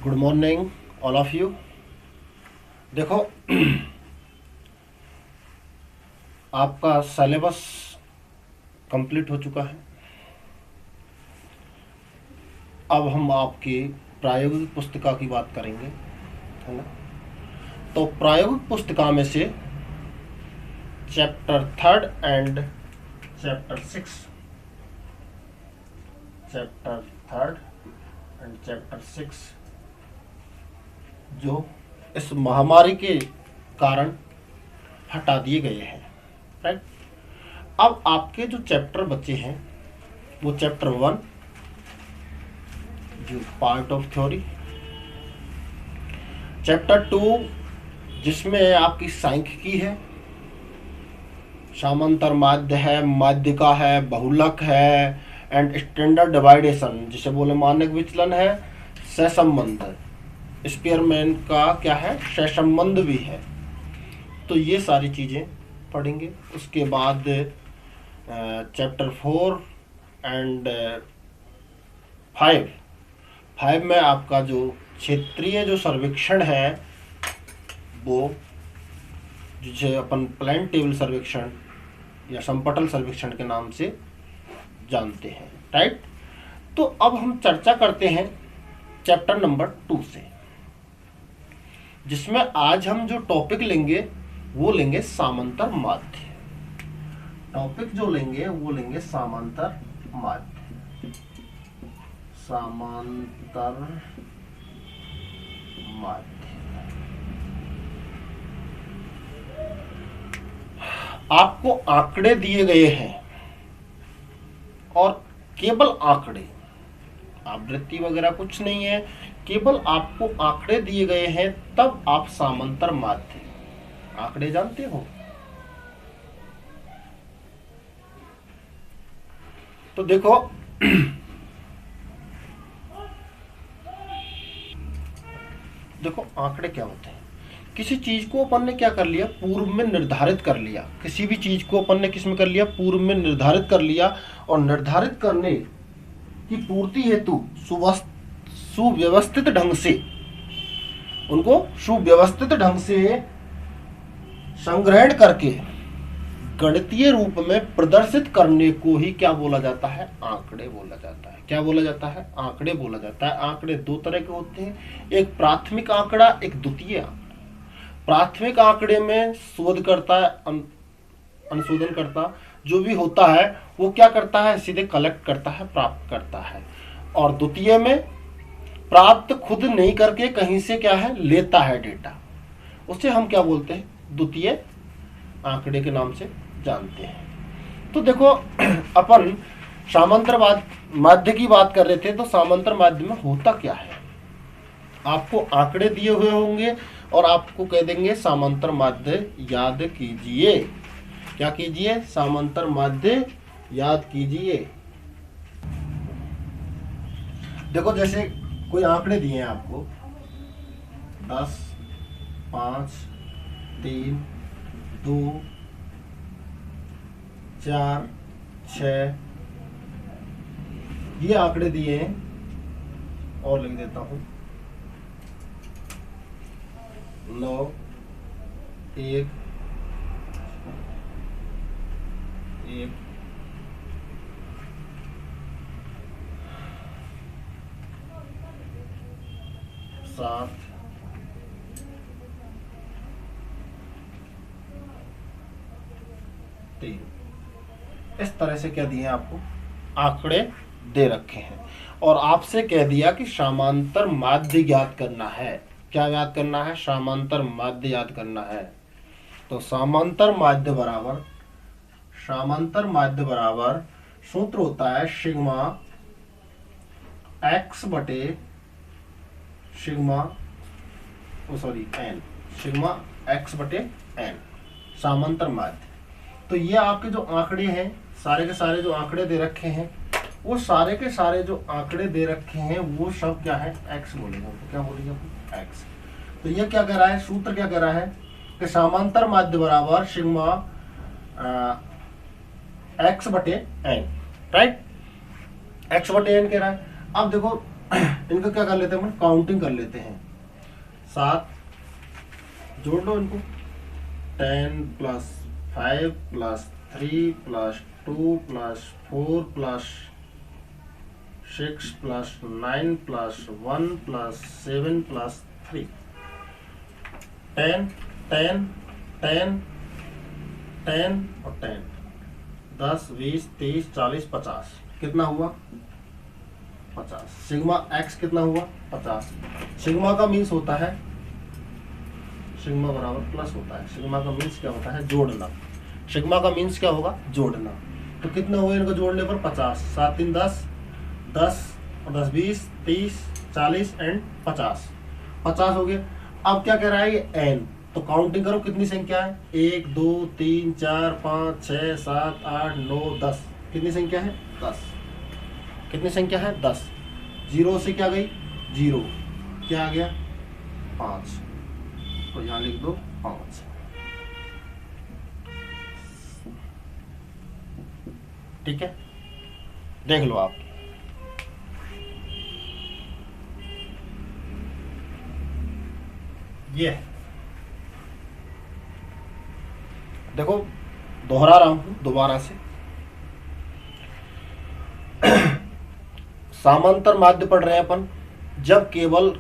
Good morning all of you. देखो आपका syllabus complete हो चुका है। अब हम आपकी प्रायोगिक पुस्तिका की बात करेंगे, है ना। तो प्रायोगिक पुस्तिका में से चैप्टर 3 एंड चैप्टर 6 जो इस महामारी के कारण हटा दिए गए हैं, राइट। अब आपके जो चैप्टर बचे हैं वो चैप्टर 1 जो पार्ट ऑफ थ्योरी, चैप्टर 2 जिसमें आपकी सांख्यिकी है, समांतर माध्य है, माध्यिका है, बहुलक है एंड स्टैंडर्ड डिवाइडेशन जिसे बोले मानक विचलन है, सहसंबंध, स्पीयरमैन का क्या है, सहसंबंध भी है। तो ये सारी चीज़ें पढ़ेंगे। उसके बाद चैप्टर 4 एंड 5 में आपका जो क्षेत्रीय जो सर्वेक्षण है वो जिसे अपन प्लान टेबल सर्वेक्षण या समपटल सर्वेक्षण के नाम से जानते हैं, राइट। तो अब हम चर्चा करते हैं चैप्टर नंबर 2 से, जिसमें आज हम जो टॉपिक लेंगे वो लेंगे समांतर माध्य। टॉपिक जो लेंगे वो लेंगे समांतर माध्य। समांतर माध्य आपको आंकड़े दिए गए हैं और केवल आंकड़े, आवृत्ति वगैरह कुछ नहीं है, केवल आपको आंकड़े दिए गए हैं, तब आप समांतर माध्य, आंकड़े जानते हो। तो देखो देखो आंकड़े क्या होते हैं। किसी चीज को अपन ने क्या कर लिया, पूर्व में निर्धारित कर लिया। किसी भी चीज को अपन ने किस में कर लिया, पूर्व में निर्धारित कर लिया, और निर्धारित करने की पूर्ति हेतु सुव्यवस्थित ढंग से उनको सुव्यवस्थित ढंग से संग्रहण करके गणितीय रूप में प्रदर्शित करने को ही क्या बोला जाता है, आंकड़े बोला जाता है। क्या बोला जाता है, आंकड़े बोला जाता है। आंकड़े दो तरह के होते हैं, एक प्राथमिक आंकड़ा, एक द्वितीय आंकड़ा। प्राथमिक आंकड़े में शोधकर्ता, अनुशोधनकर्ता जो भी होता है वो क्या करता है, सीधे कलेक्ट करता है, प्राप्त करता है। और द्वितीय में प्राप्त खुद नहीं करके कहीं से क्या है, लेता है डेटा, उसे हम क्या बोलते हैं, द्वितीय आंकड़े के नाम से जानते हैं। तो देखो अपन समांतर माध्य की बात कर रहे थे, तो समांतर माध्य में होता क्या है, आपको आंकड़े दिए हुए होंगे और आपको कह देंगे समांतर माध्य याद कीजिए। क्या कीजिए, समांतर माध्य याद कीजिए। देखो जैसे कोई आंकड़े दिए हैं आपको 10, 5, 3, 2, 4, 6 ये आंकड़े दिए हैं, और लिख देता हूं 9, 1, 7, 3 इस तरह से क्या दिए हैं, आपको आंकड़े दे रखे हैं और आपसे कह दिया कि समांतर माध्य ज्ञात करना है। क्या याद करना है, समांतर माध्य याद करना है। तो समांतर माध्य बराबर सूत्र होता है सिग्मा x बटे सिग्मा x बटे n, समांतर माध्य। तो ये आपके जो आंकड़े हैं, सारे के सारे जो आंकड़े दे रखे हैं, वो सारे के सारे जो आंकड़े दे रखे हैं वो सब क्या है, x बोलेंगे। तो क्या बोलेंगे, x। तो ये क्या कह रहा है, सूत्र क्या कह रहा है कि समांतर माध्य बराबर सिग्मा x बटे n, राइट। x बटे n कह रहा है। अब देखो इनका क्या कर लेते हैं, हम काउंटिंग कर लेते हैं। 7 जोड़ लो इनको, 10 + 5 + 3 + 2 + 4 + 6 + 9 + 1 + 7 + 3, 10 10 10 10 और 10, 10 20 30 40 50, कितना हुआ 50। सिग्मा एक्स कितना हुआ 50। सिग्मा का मीन्स होता है, सिग्मा बराबर प्लस होता है। सिग्मा का मीन्स क्या होता है, जोड़ना। सिग्मा का मीन्स क्या होगा, जोड़ना। तो कितने हुए इनको जोड़ने पर 50, 7 3 10, 10 और 10 20 30 40 एंड 50, 50 हो गए। अब क्या कह रहा है ये एन, तो काउंटिंग करो कितनी संख्या है, 1 2 3 4 5 6 7 8 9 10, कितनी संख्या है 10, कितनी संख्या है 10। 0 से क्या गई 0, क्या आ गया 5, तो यहाँ लिख दो 5। ठीक है, देख लो आप। ये देखो, दोहरा रहा हूं दोबारा से। समांतर माध्य पढ़ रहे हैं अपन, जब केवल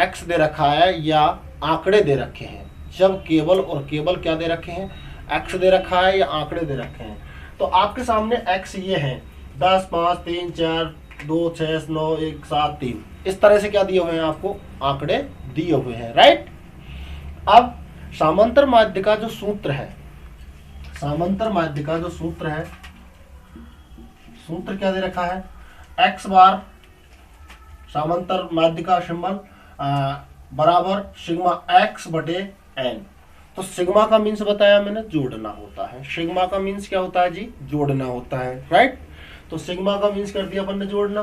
x दे रखा है या आंकड़े दे रखे हैं। जब केवल और केवल क्या दे रखे हैं, x दे रखा है या आंकड़े दे रखे हैं। तो आपके सामने x ये है 10 5 3 4 2 6 9 1 7 3, इस तरह से क्या दिए हुए हैं आपको, आंकड़े दिए हुए हैं, राइट। अब समांतर माध्य का जो सूत्र है, समांतर माध्य का जो सूत्र है, सूत्र क्या दे रखा है, x बार समांतर माध्य का सिंबल बराबर सिग्मा x बटे n। तो सिग्मा का मीन्स बताया मैंने, जोड़ना होता है। सिग्मा का मीन्स क्या होता है जी, जोड़ना होता है, राइट। तो सिग्मा का मीन्स कर दिया अपन ने, जोड़ना।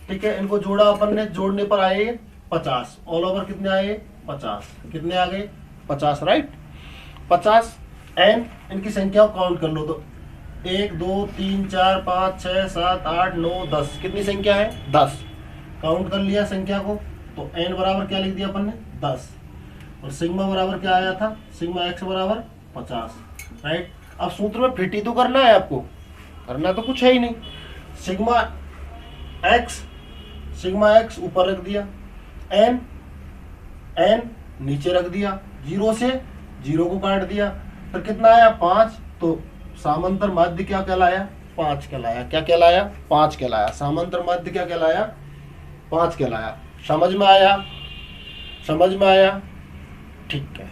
ठीक है, इनको जोड़ा अपन ने, जोड़ने पर आए 50, ऑल ओवर कितने आए 50, कितने आ गए 50, राइट। 50 n, इनकी संख्या को काउंट कर लो तो 1 2 3 4 5 6 7 8 9 10, कितनी संख्या है 10। काउंट कर लिया संख्या को, तो n बराबर क्या लिख दिया अपन ने 10, और सिग्मा बराबर क्या आया था, सिग्मा x बराबर 50, राइट। अब सूत्र में फिट ही तो करना है आपको, करना तो कुछ है ही नहीं। सिग्मा x ऊपर रख दिया, n नीचे रख दिया, 0 से 0 को काट दिया, फिर कितना आया 5। तो समांतर माध्य क्या कहलाया, 5 कहलाया। क्या कहलाया, 5 कहलाया। समांतर माध्य क्या कहलाया, 5 कहलाया। समझ में आया, समझ में आया, ठीक है।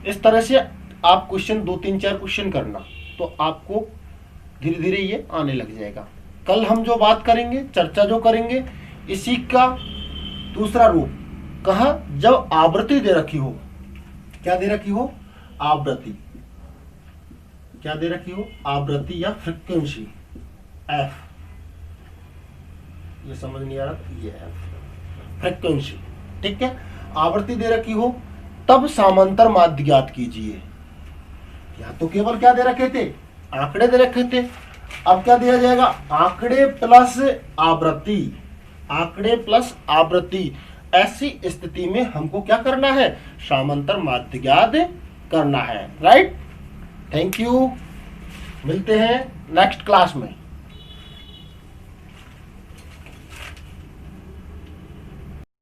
इस तरह से आप क्वेश्चन 2 3 4 क्वेश्चन करना, तो आपको धीरे धीरे ये आने लग जाएगा। कल हम जो बात करेंगे, चर्चा जो करेंगे, इसी का दूसरा रूप, कहा जब आवृत्ति दे रखी हो, क्या दे रखी हो, आवृत्ति, क्या दे रखी हो, आवृत्ति या फ्रीक्वेंसी f, ये समझ नहीं आ रहा, ये f फ्रीक्वेंसी, ठीक है। आवृत्ति दे रखी हो तब समांतर माध्य ज्ञात कीजिए। या तो केवल क्या दे रखे थे, आंकड़े दे रखे थे, अब क्या दिया जाएगा, आंकड़े प्लस आवृत्ति, आंकड़े प्लस आवृत्ति। ऐसी स्थिति में हमको क्या करना है, समांतर माध्य ज्ञात करना है, राइट। थैंक यू, मिलते हैं नेक्स्ट क्लास में।